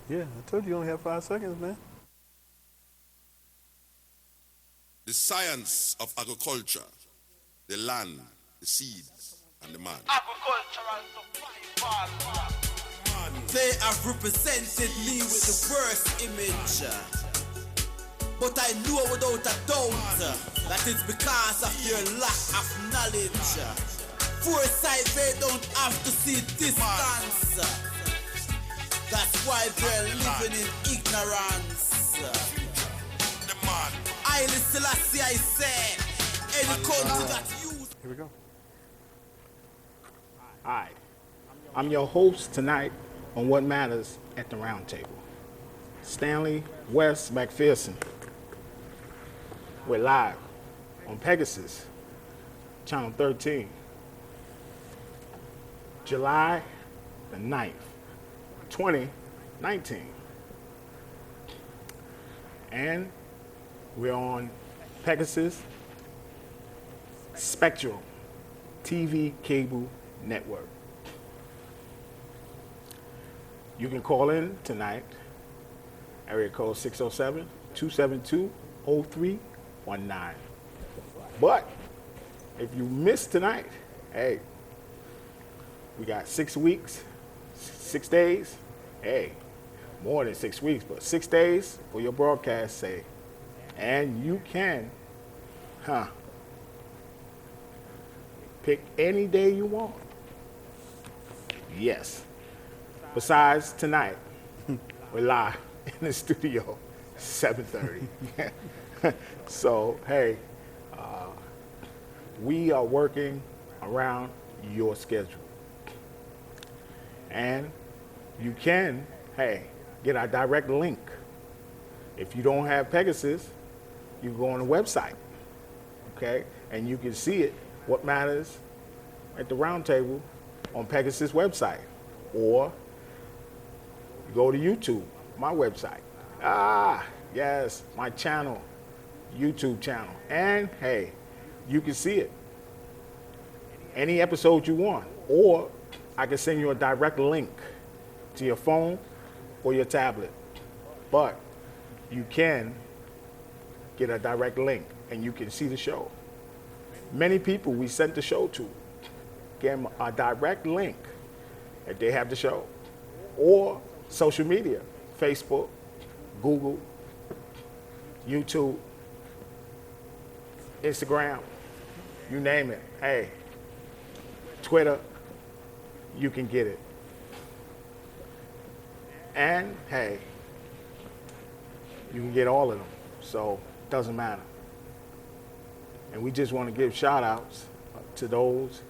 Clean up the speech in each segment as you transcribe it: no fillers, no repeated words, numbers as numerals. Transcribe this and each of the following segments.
Yeah, I told you only have 5 seconds, man. The science of agriculture, the land, the seeds, and the man. Agricultural survival. They have represented me with the worst image. But I know without a doubt that it's because of your lack of knowledge. Foresight, they don't have to see distance. That's why they're living in ignorance. The man. I listen, I say, any country that use. Here we go. Hi, I'm your host tonight on What Matters at the Roundtable. Stanley West McPherson. We're live on Pegasus, Channel 13, July the 9th, 2019. And we're on Pegasus Spectrum TV cable network. You can call in tonight, area code 607-272-0319. But if you missed tonight, hey, we got 6 weeks, 6 days, hey, more than 6 weeks, but 6 days for your broadcast, say, and you can, pick any day you want. Yes. Besides tonight, we're live in the studio, 7:30. So, hey, we are working around your schedule. And you can, hey, get our direct link. If you don't have Pegasus, you go on the website, okay? And you can see it, What Matters at the Roundtable on Pegasus website. Or you go to YouTube, my website. Yes, my channel, YouTube channel. And hey, you can see it. Any episode you want. Or I can send you a direct link to your phone or your tablet. But you can get a direct link and you can see the show. Many people we sent the show to get them a direct link if they have the show. Or social media, Facebook, Google, YouTube, Instagram, you name it. Hey, Twitter, you can get it. And hey, you can get all of them. So it doesn't matter. And we just want to give shout outs to those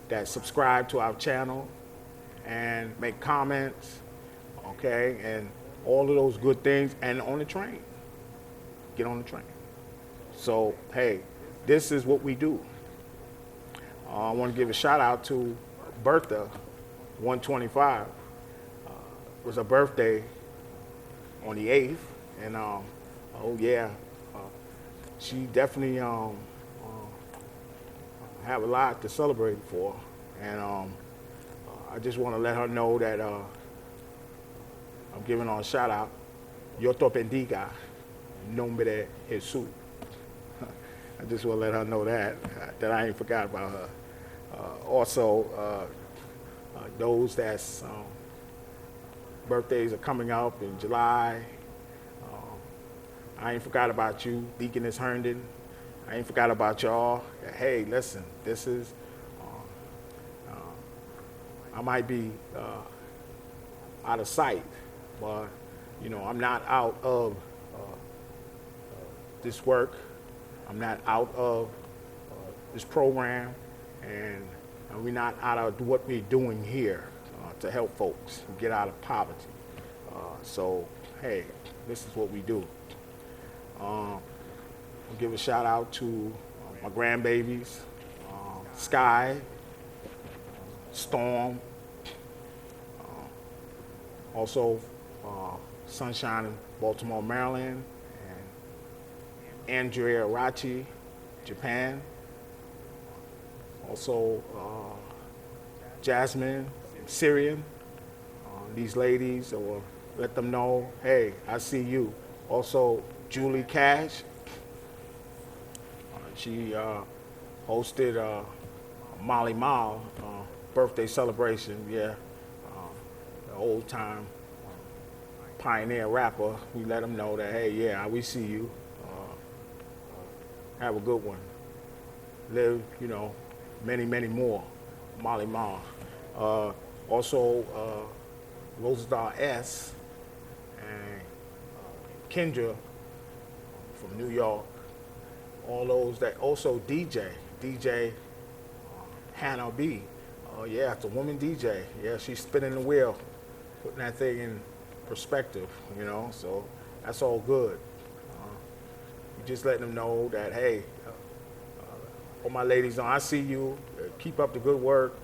that subscribe to our channel and make comments, okay, and all of those good things, and on the train. Get on the train. So, hey, this is what we do. I want to give a shout out to Bertha, 125. It was her birthday on the 8th, and she definitely have a lot to celebrate for, and I just want to let her know that I'm giving her a shout out. Yo te bendiga, en nombre de Jesús. I just want to let her know that I ain't forgot about her. Also, those that's birthdays are coming up in July. I ain't forgot about you, Deaconess Herndon. I ain't forgot about y'all. Hey, listen, this is, I might be out of sight, but, you know, I'm not out of this work. I'm not out of this program, and we're not out of what we're doing here to help folks get out of poverty. So, hey, this is what we do. I'll give a shout out to my grandbabies, Sky, Storm, also Sunshine in Baltimore, Maryland, and Andrea Rachi, Japan. Also Jasmine, Syrian. These ladies are let them know, hey, I see you. Also, Julie Cash, she hosted Molly Mall birthday celebration, the old time pioneer rapper. We let them know that, hey, yeah, we see you. Have a good one. Live, many, many more. Molly Mall. Also, Rosedar S. and Kendra from New York. All those that also DJ Hannah B. Yeah, it's a woman DJ. Yeah, she's spinning the wheel, putting that thing in perspective, so that's all good. You just letting them know that, hey, all my ladies, I see you, keep up the good work,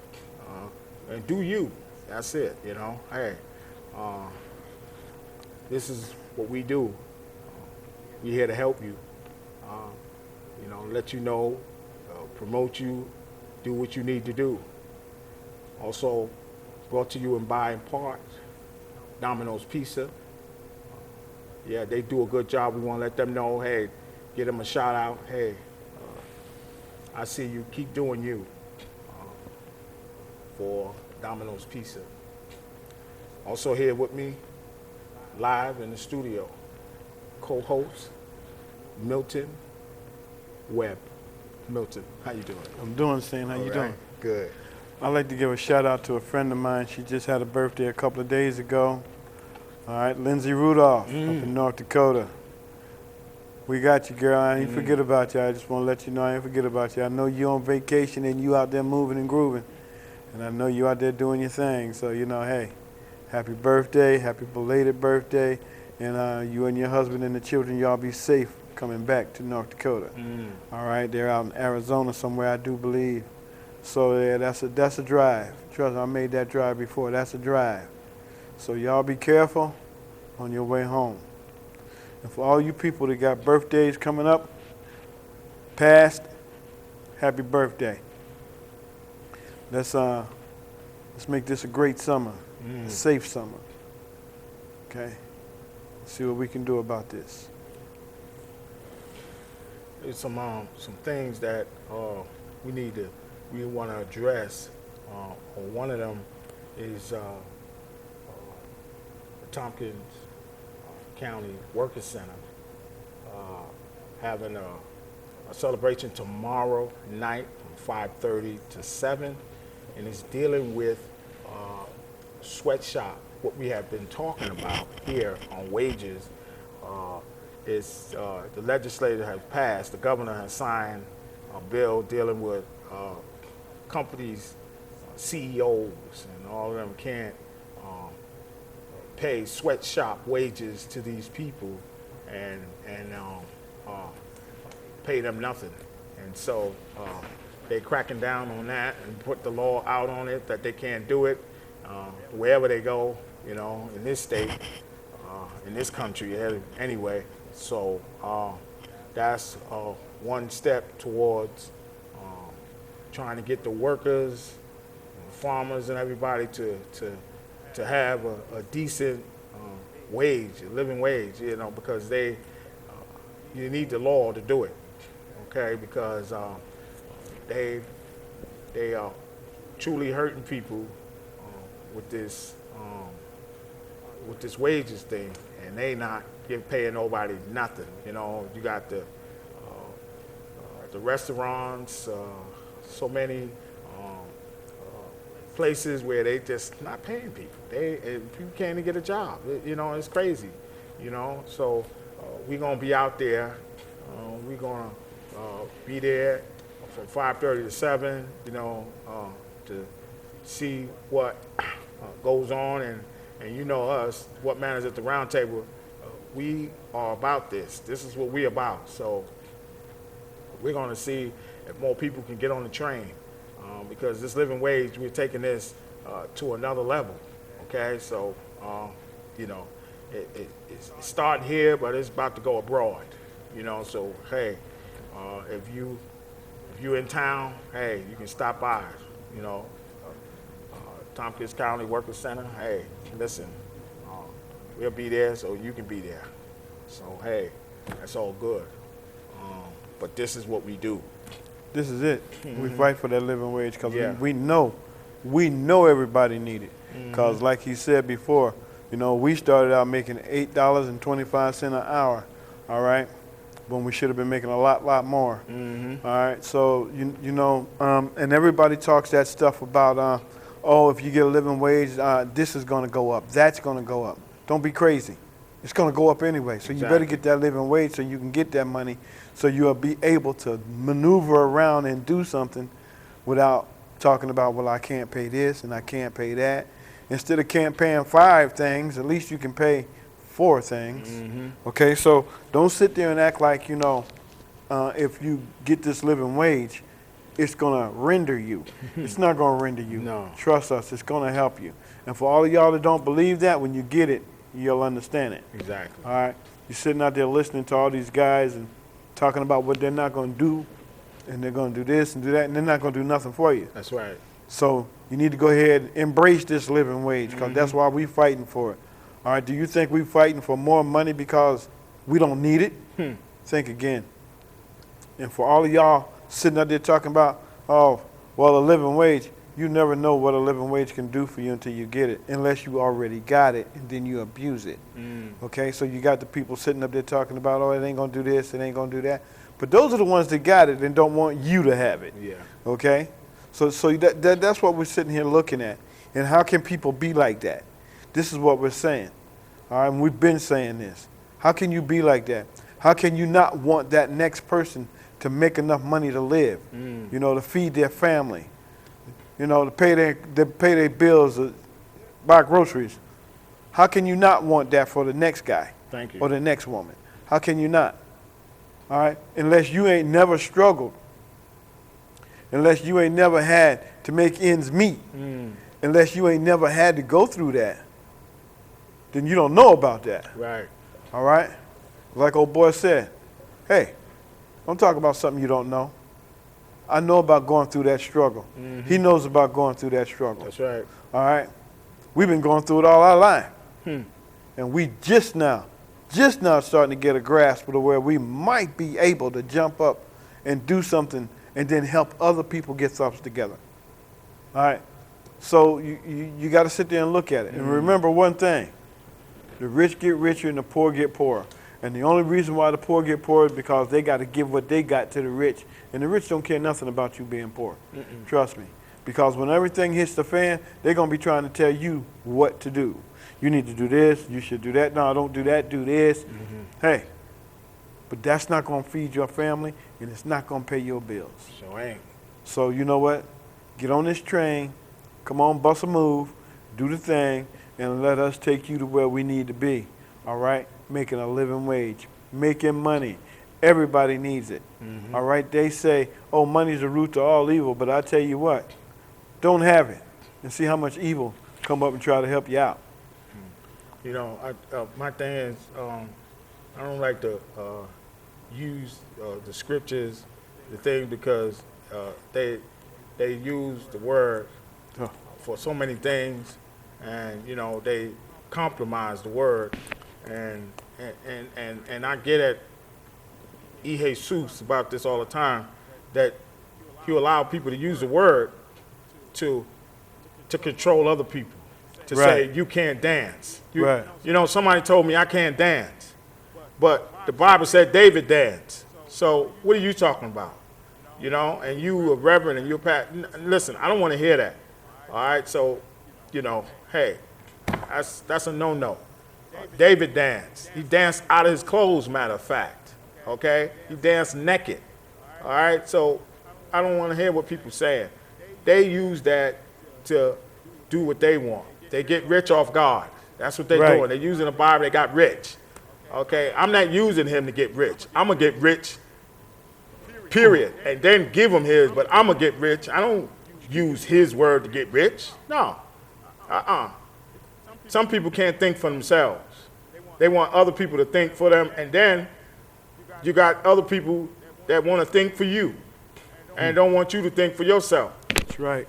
and do you. That's it, Hey, this is what we do. We're here to help you, let you know, promote you, do what you need to do. Also, brought to you in by and part, Domino's Pizza. Yeah, they do a good job. We want to let them know, hey, give them a shout out. Hey, I see you. Keep doing you for Domino's Pizza. Also here with me, live in the studio, co-host Milton, Webb. Milton, how you doing? I'm doing, Stan. How you doing? Good. I'd like to give a shout out to a friend of mine. She just had a birthday a couple of days ago. All right, Lindsay Rudolph up in North Dakota. We got you, girl. I ain't forget about you. I just want to let you know I ain't forget about you. I know you on vacation and you out there moving and grooving. And I know you out there doing your thing. So, hey, happy birthday, happy belated birthday. And you and your husband and the children, y'all be safe coming back to North Dakota. All right, they're out in Arizona somewhere, I do believe. So yeah, that's a drive. Trust me, I made that drive before. That's a drive. So y'all be careful on your way home. And for all you people that got birthdays coming up, past, happy birthday. Let's make this a great summer, a safe summer. Okay? Let's see what we can do about this. There's some things that we want to address. One of them is the Tompkins County Workers Center having a celebration tomorrow night from 5:30 to 7, and it's dealing with sweatshop. What we have been talking about here on wages is the legislature has passed, the governor has signed a bill dealing with companies, CEOs, and all of them can't pay sweatshop wages to these people and pay them nothing. And so they're cracking down on that and put the law out on it that they can't do it wherever they go, in this state, in this country anyway. So that's one step towards trying to get the workers, farmers, and everybody to have a decent wage, a living wage, because you need the law to do it, okay? Because they are truly hurting people with this wages thing, and they not paying nobody nothing. You got the restaurants, so many places where they just not paying people. People can't even get a job. It's crazy. So we're gonna be out there. We're gonna be there from 5:30 to 7. To see what goes on, and us, what matters at the Roundtable. We are about this. This is what we're about. So we're gonna see if more people can get on the train. Because this living wage, we're taking this to another level, okay? So, it's starting here, but it's about to go abroad, So, hey, if you're in town, hey, you can stop by, Tompkins County Workers Center. Hey, listen, we'll be there so you can be there. So, hey, that's all good. But this is what we do. This is it. We fight for that living wage because Yeah. we know everybody need it. Because like he said before, you know, we started out making $8.25 an hour, all right, when we should have been making a lot more. All right, so, you know, and everybody talks that stuff about, oh, if you get a living wage, this is going to go up, that's going to go up. Don't be crazy. It's going to go up anyway. So you better get that living wage so you can get that money so you'll be able to maneuver around and do something without talking about, well, I can't pay this and I can't pay that. Instead of paying 5 things, at least you can pay 4 things. Okay, so don't sit there and act like, you know, if you get this living wage, it's going to render you. It's not going to render you. No. Trust us, it's going to help you. And for all of y'all that don't believe that, when you get it, you'll understand it. Exactly. All right? You're sitting out there listening to all these guys and talking about what they're not going to do, and they're going to do this and do that, and they're not going to do nothing for you. That's right. So you need to go ahead and embrace this living wage because that's why we're fighting for it. All right? Do you think we're fighting for more money because we don't need it? Think again. And for all of y'all sitting out there talking about, oh, well, a living wage, you never know what a living wage can do for you until you get it, unless you already got it and then you abuse it. Okay, so you got the people sitting up there talking about, oh, it ain't going to do this, it ain't going to do that. But those are the ones that got it and don't want you to have it. Yeah. Okay? So that's what we're sitting here looking at. And how can people be like that? This is what we're saying. All right, and we've been saying this. How can you be like that? How can you not want that next person to make enough money to live, you know, to feed their family, you know, to pay their bills, buy groceries? How can you not want that for the next guy? Thank you. Or the next woman? How can you not? All right? Unless you ain't never struggled, unless you ain't never had to make ends meet, unless you ain't never had to go through that, then you don't know about that. Right. All right? Like old boy said, hey, don't talk about something you don't know. I know about going through that struggle. He knows about going through that struggle. That's right. All right? We've been going through it all our life. And we just now starting to get a grasp of where we might be able to jump up and do something and then help other people get stuff together. All right? So you got to sit there and look at it. And remember one thing. The rich get richer and the poor get poorer. And the only reason why the poor get poor is because they got to give what they got to the rich. And the rich don't care nothing about you being poor. Trust me. Because when everything hits the fan, they're going to be trying to tell you what to do. You need to do this. You should do that. No, don't do that. Do this. Hey, but that's not going to feed your family, and it's not going to pay your bills. So ain't. So you know what? Get on this train. Come on, bust a move. Do the thing, and let us take you to where we need to be. All right? Making a living wage. Making money. Everybody needs it. All right? They say, oh, money's the root to all evil, but I tell you what. Don't have it and see how much evil come up and try to help you out. You know, my thing is, I don't like to use the scriptures, the thing, because they use the word for so many things, and you know they compromise the word, and I get at E. Jesus about this all the time, that you allow people to use the word to control other people, to say you can't dance. You know, somebody told me I can't dance, but the Bible said David danced. So what are you talking about? You know, and you a reverend and you're listen, I don't want to hear that. All right, so, you know, hey, that's a no-no. David danced. He danced out of his clothes, matter of fact. Okay? He danced naked. All right, so I don't want to hear what people saying. They use that to do what they want. They get rich off God. That's what they're doing. They're using the Bible, they got rich. Okay, I'm not using him to get rich. I'm going to get rich, period. And then give him his, but I'm going to get rich. I don't use his word to get rich. No. Some people can't think for themselves. They want other people to think for them, and then you got other people that want to think for you and don't want you to think for yourself. That's right.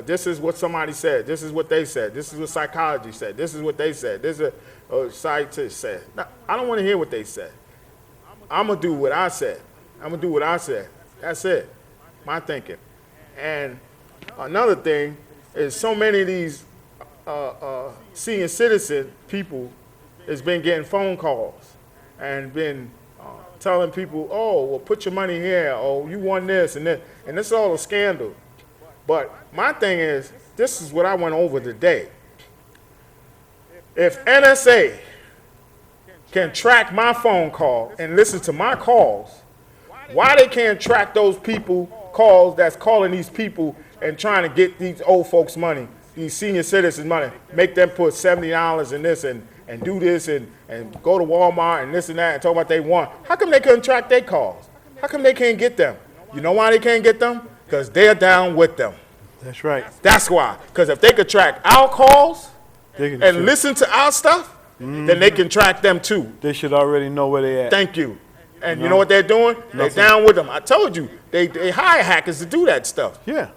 This is what somebody said. This is what they said. This is what psychology said. This is what they said. This is what scientists said. Now, I don't want to hear what they said. I'm going to do what I said. That's it. My thinking. And another thing is so many of these senior citizen people has been getting phone calls and been telling people, oh, well, put your money here, oh, you won this and that, and this is all a scandal. But my thing is, this is what I went over today. If NSA can track my phone call and listen to my calls, why they can't track those people calls that's calling these people and trying to get these old folks money, these senior citizens money, make them put $70 in this and do this and go to Walmart and this and that and talk about they want. How come they couldn't track their calls? How come they can't get them? You know why they can't get them? Because they're down with them. That's right. That's why. Because if they could track our calls and listen to our stuff, then they can track them too. They should already know where they at. Thank you. And you know what they're doing? They're down with them. I told you, they hire hackers to do that stuff. Yeah.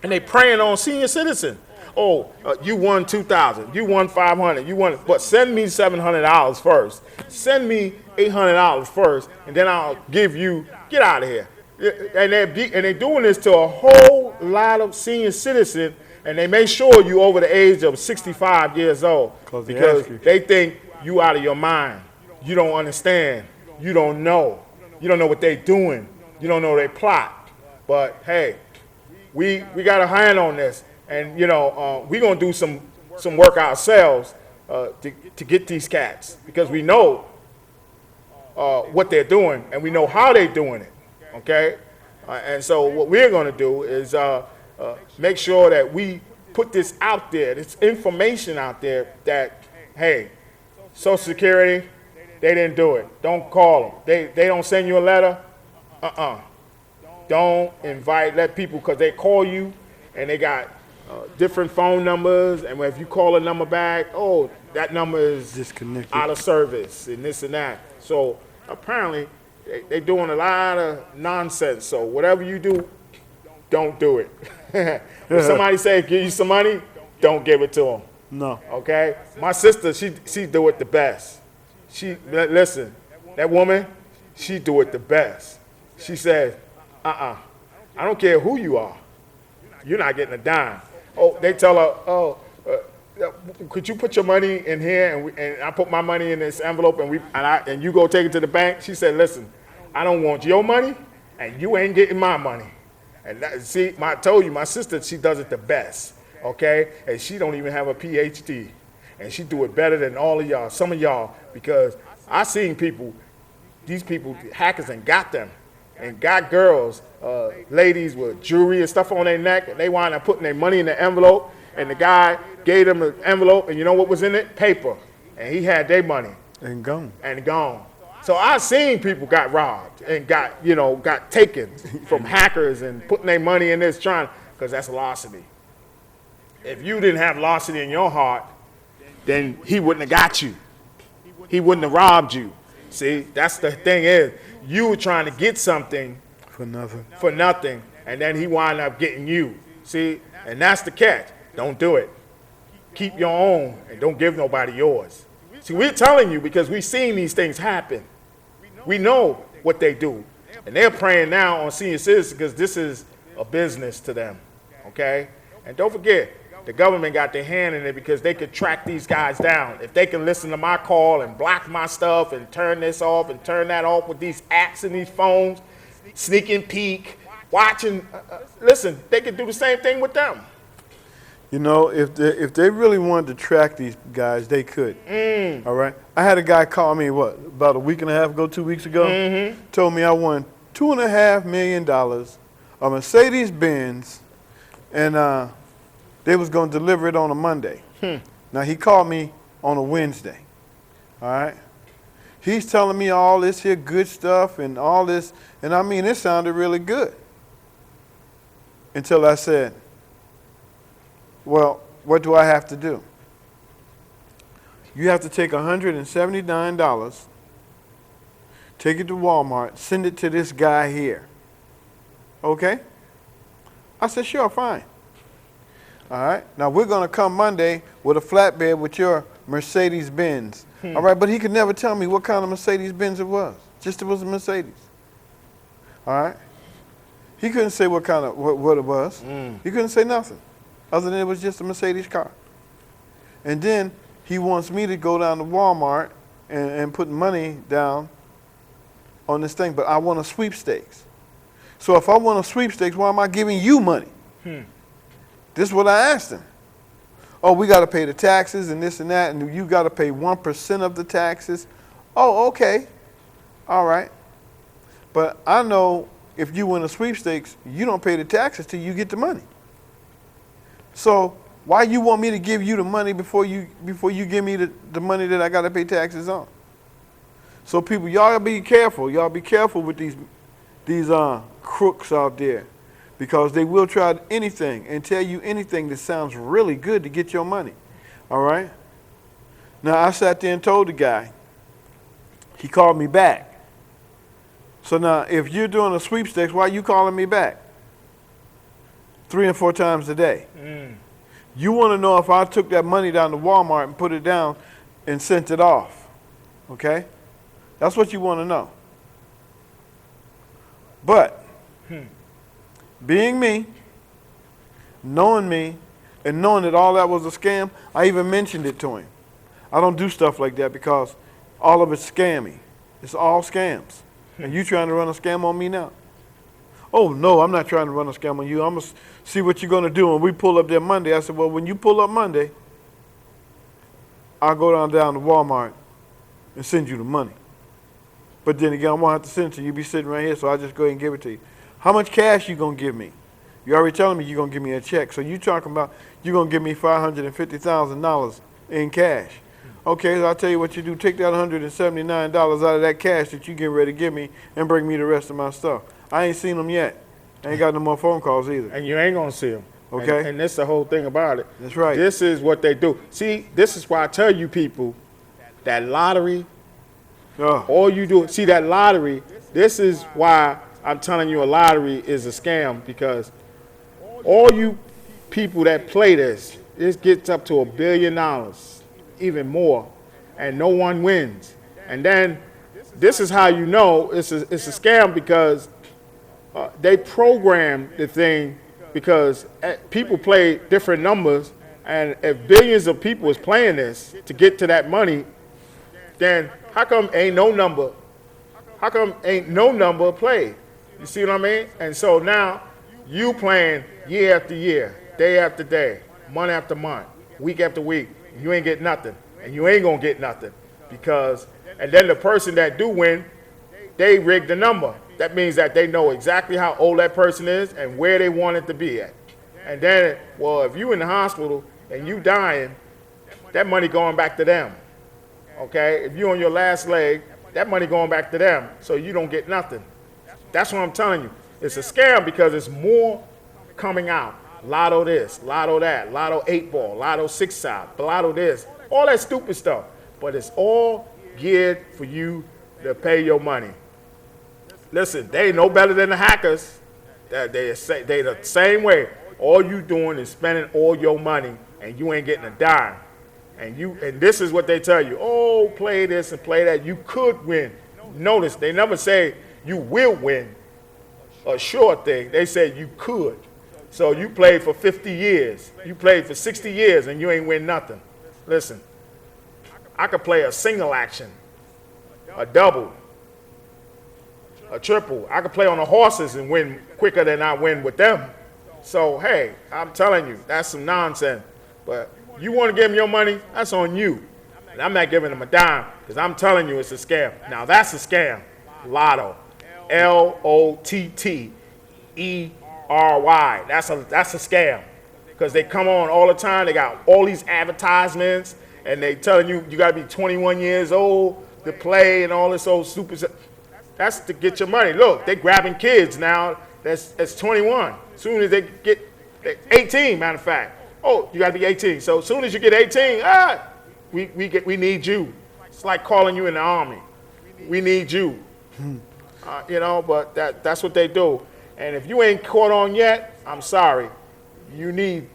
And they preying on senior citizens. Oh, you won $2,000. You won $500. You won, but send me $700 first. Send me $800 first, and then I'll give you. Get out of here. And they're doing this to a whole lot of senior citizens, and they make sure you over the age of 65 years old because they think you out of your mind. You don't understand. You don't know. You don't know what they're doing. You don't know their plot. But hey, we got a hand on this. And, we're going to do some work ourselves to get these cats because we know what they're doing and we know how they're doing it, okay? And so what we're going to do is make sure that we put this out there, this information out there that, hey, Social Security, they didn't do it. Don't call them. They don't send you a letter. Don't let people, because they call you and they got different phone numbers, and if you call a number back, oh, that number is disconnected, out of service, and this and that. So apparently, they're doing a lot of nonsense. So whatever you do, don't do it. If somebody say give you some money, don't give it to them. No. Okay. My sister, she do it the best. Listen, that woman, she do it the best. She says, I don't care who you are, you're not getting a dime. Oh, they tell her, could you put your money in here and I put my money in this envelope and you go take it to the bank? She said, listen, I don't want your money and you ain't getting my money. And I told you, my sister, she does it the best, okay? And she don't even have a PhD. And she do it better than all of y'all, some of y'all, because I seen people, these people, hackers, and got them. And got girls, ladies with jewelry and stuff on their neck, and they wound up putting their money in the envelope, and the guy gave them the envelope, and you know what was in it? Paper. And he had their money. And gone. So I seen people got robbed and got taken from hackers and putting their money in this because that's larceny. If you didn't have larceny in your heart, then he wouldn't have got you. He wouldn't have robbed you. See, that's the thing is, you were trying to get something for nothing, and then he wound up getting you. See, and that's the catch. Don't do it. Keep your own and don't give nobody yours. See, we're telling you because we've seen these things happen. We know what they do, and they're preying now on senior citizens because this is a business to them. Okay, and don't forget, the government got their hand in it because they could track these guys down. If they can listen to my call and block my stuff and turn this off and turn that off with these apps and these phones, sneak and peek, watching, listen, they could do the same thing with them. If they really wanted to track these guys, they could. All right? I had a guy call me, about a week and a half ago, 2 weeks ago, told me I won $2.5 million, a Mercedes-Benz, and they was going to deliver it on a Monday. Now, he called me on a Wednesday, all right? He's telling me all this here good stuff and all this, and I mean, it sounded really good. Until I said, well, what do I have to do? You have to take $179, take it to Walmart, send it to this guy here. Okay? I said, sure, fine. All right. Now, we're going to come Monday with a flatbed with your Mercedes-Benz. All right, but he could never tell me what kind of Mercedes-Benz it was. Just it was a Mercedes. All right. He couldn't say what kind of, what it was. He couldn't say nothing other than it was just a Mercedes car. And then he wants me to go down to Walmart and put money down on this thing, but I want a sweepstakes. So if I want a sweepstakes, why am I giving you money? This is what I asked him. Oh, we got to pay the taxes and this and that, and you got to pay 1% of the taxes. Oh, okay. All right. But I know if you win a sweepstakes, you don't pay the taxes till you get the money. So why you want me to give you the money before you give me the money that I got to pay taxes on? So people, y'all be careful. Y'all be careful with these crooks out there, because they will try anything and tell you anything that sounds really good to get your money. All right? Now, I sat there and told the guy. He called me back. So now, if you're doing a sweepstakes, why are you calling me back 3 and 4 times a day? You want to know if I took that money down to Walmart and put it down and sent it off. Okay? That's what you want to know. But being me, and knowing that all that was a scam, I even mentioned it to him. I don't do stuff like that because all of it's scammy. It's all scams. And you trying to run a scam on me now? Oh, no, I'm not trying to run a scam on you. I'm going to see what you're going to do when we pull up there Monday. I said, well, when you pull up Monday, I'll go down to Walmart and send you the money. But then again, I won't have to send it to you. You'll be sitting right here, so I'll just go ahead and give it to you. How much cash you going to give me? You're already telling me you're going to give me a check. So you talking about you're going to give me $550,000 in cash. Okay, so I'll tell you what you do. Take that $179 out of that cash that you getting ready to give me and bring me the rest of my stuff. I ain't seen them yet. I ain't got no more phone calls either. And you ain't going to see them. Okay. And that's the whole thing about it. That's right. This is what they do. See, this is why I tell you people that lottery, all you do, see that lottery, this is why I'm telling you a lottery is a scam, because all you people that play this gets up to $1 billion, even more, and no one wins. And then this is how you know it's a scam, because they program the thing, because people play different numbers, and if billions of people is playing this to get to that money, then how come ain't no number played? You see what I mean? And so now you playing year after year, day after day, month after month, week after week. You ain't get nothing, and you ain't gonna get nothing, because, and then the person that do win, they rig the number. That means that they know exactly how old that person is and where they want it to be at. And then, well, if you in the hospital and you dying, that money going back to them. Okay? If you on your last leg, that money going back to them, so you don't get nothing. That's what I'm telling you. It's a scam because it's more coming out. Lotto this, lotto that, lotto 8-ball, lotto 6-side, lotto this, all that stupid stuff. But it's all geared for you to pay your money. Listen, they ain't no better than the hackers. They the same way. All you doing is spending all your money, and you ain't getting a dime. And this is what they tell you. Oh, play this and play that. You could win. Notice, they never say you will win. A sure thing. They say you could. So you played for 50 years. You played for 60 years, and you ain't win nothing. Listen, I could play a single action, a double, a triple. I could play on the horses and win quicker than I win with them. So, hey, I'm telling you, that's some nonsense. But you want to give them your money, that's on you. And I'm not giving them a dime, because I'm telling you it's a scam. Now, that's a scam. Lotto. Lottery. That's a scam. Because they come on all the time. They got all these advertisements, and they telling you got to be 21 years old to play and all this old stupid stuff. That's to get your money. Look, they grabbing kids now that's 21. As soon as they get 18, matter of fact. Oh, you got to be 18. So as soon as you get 18, we need you. It's like calling you in the army. We need you. But that's what they do. And if you ain't caught on yet, I'm sorry. You need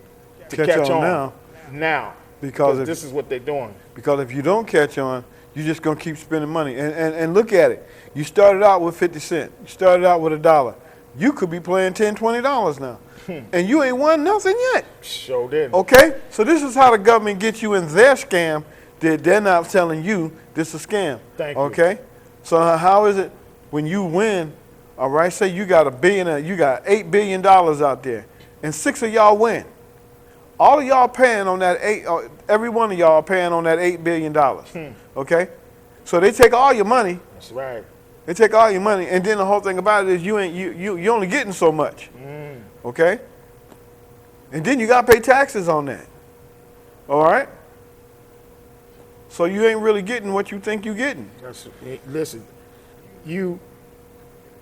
to catch on now. Because this is what they're doing. Because if you don't catch on, you're just going to keep spending money. And look at it. You started out with 50 cents. You started out with $1. You could be playing $10, $20 now. And you ain't won nothing yet. Sure did. Okay? So this is how the government gets you in their scam that they're not telling you this is a scam. Thank you. Okay? So how is it when you win, all right, say you got $8 billion out there, and 6 of y'all win. All of y'all paying on that every one of y'all paying on that $8 billion. Okay? So they take all your money. That's right. They take all your money, and then the whole thing about it is you only getting so much. Okay? And then you gotta pay taxes on that. All right? So you ain't really getting what you think you're getting. Listen, you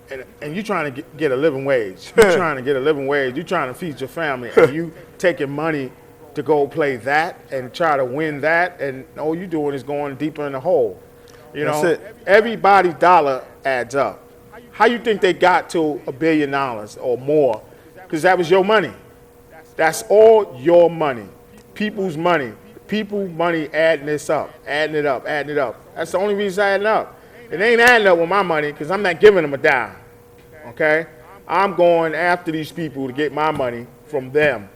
trying to get a living wage. You're trying to get a living wage. You're trying to feed your family, and you taking money to go play that and try to win that, and all you doing is going deeper in the hole. You know, That's it. Everybody's dollar adds up. How you think they got to $1 billion or more? Because that was your money. That's all your money, people's money. People money adding this up, adding it up, adding it up. That's the only reason it's adding up. It ain't adding up with my money because I'm not giving them a dime. Okay? I'm going after these people to get my money from them.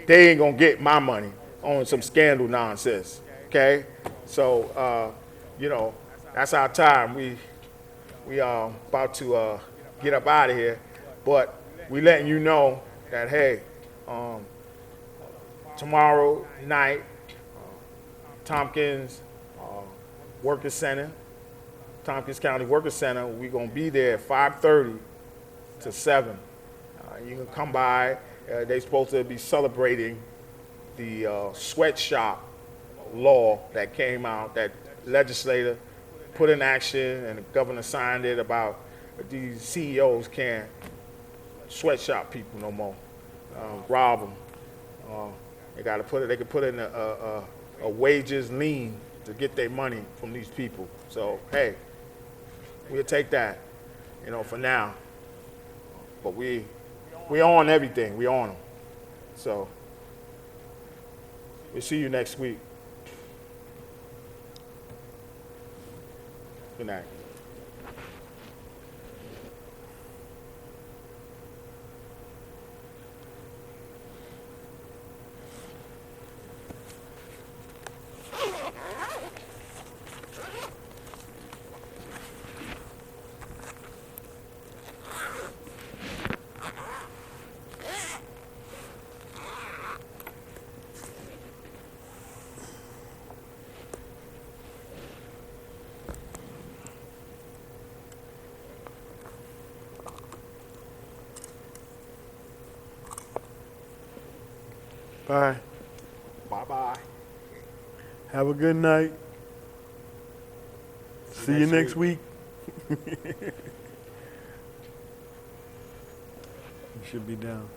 They ain't gonna get my money on some scandal nonsense. Okay? So you know, that's our time. We are about to get up out of here, but we letting you know that hey, tomorrow night, Tompkins Workers Center, Tompkins County Workers Center, we're gonna be there at 5:30 to 7. You can come by. They're supposed to be celebrating the sweatshop law that came out, that legislator put in action, and the governor signed it about these CEOs can't sweatshop people no more, rob them. They got to put it. They could put in a wages lien to get their money from these people. So hey, we'll take that, you know, for now. But we on everything. We on them. So we'll see you next week. Good night. Bye. Bye-bye. Have a good night. See you next week. You should be down.